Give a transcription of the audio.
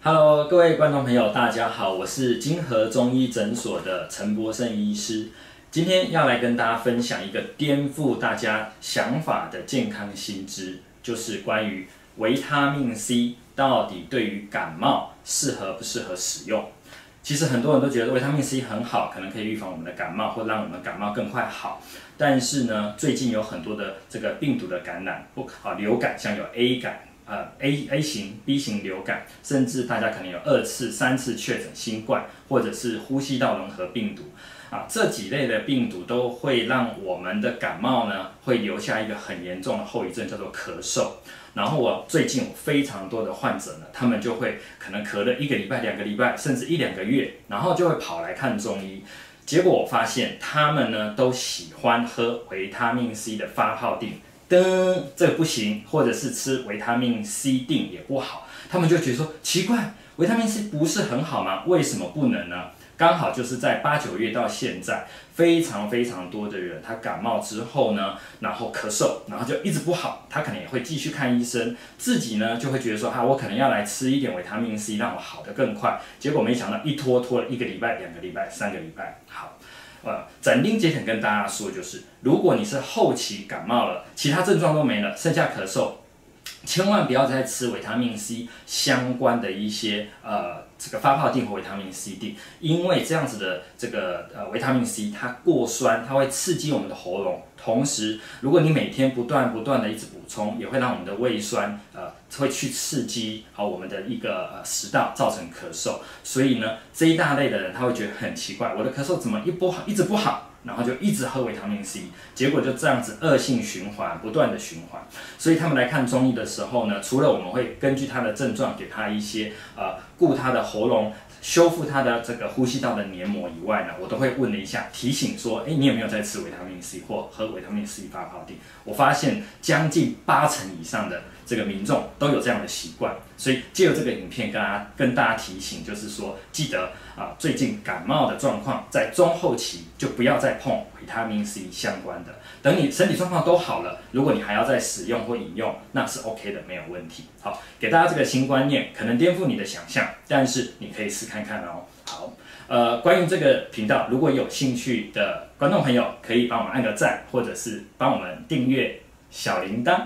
Hello， 各位观众朋友，大家好，我是金河中医诊所的陈博胜医师。今天要来跟大家分享一个颠覆大家想法的健康新知，就是关于维他命 C 到底对于感冒适合不适合使用。其实很多人都觉得维他命 C 很好，可能可以预防我们的感冒，或让我们感冒更快好。但是呢，最近有很多的这个病毒的感染，流感，像有 A 感。A 型、B 型流感，甚至大家可能有2次、3次确诊新冠，或者是呼吸道融合病毒这几类的病毒都会让我们的感冒呢，会留下一个很严重的后遗症，叫做咳嗽。然后我最近有非常多的患者呢，他们就会可能咳了1个礼拜、2个礼拜，甚至1、2个月，然后就会跑来看中医。结果我发现他们呢都喜欢喝维他命 C 的发泡锭。这个不行，或者是吃维他命 C 锭也不好，他们就觉得说奇怪，维他命 C 不是很好吗？为什么不能呢？刚好就是在8、9月到现在，非常多的人，他感冒之后呢，然后咳嗽，然后就一直不好，他可能也会继续看医生，自己呢就会觉得说，我可能要来吃一点维他命 C， 让我好得更快。结果没想到一拖了1个礼拜、2个礼拜、3个礼拜，好。斩钉截铁跟大家说，就是如果你是后期感冒了，其他症状都没了，剩下咳嗽，千万不要再吃维他命 C 相关的一些这个发泡锭或维他命 C 锭，因为这样子的这个维他命 C 它过酸，它会刺激我们的喉咙，同时如果你每天不断的一直补充，也会让我们的胃酸会去刺激我们的一个食道，造成咳嗽。所以呢，这一大类的人他会觉得很奇怪，我的咳嗽怎么一直不好？然后就一直喝维他命 C， 结果就这样子恶性循环，不断的循环。所以他们来看中医的时候呢，除了我们会根据他的症状给他一些顾他的喉咙、修复他的这个呼吸道的黏膜以外呢，我都会问了一下，提醒说，你有没有在吃维他命 C 或喝维他命 C 发泡锭？我发现将近80%以上的这个民众都有这样的习惯，所以借由这个影片跟大家提醒，就是说，记得最近感冒的状况，在中后期就不要再碰维他命 C 相关的。等你身体状况都好了，如果你还要再使用或饮用，那是 OK 的，没有问题。好，给大家这个新观念，可能颠覆你的想象，但是你可以试看看哦。好，关于这个频道，如果有兴趣的观众朋友，可以帮我们按个赞，或者是帮我们订阅小铃铛。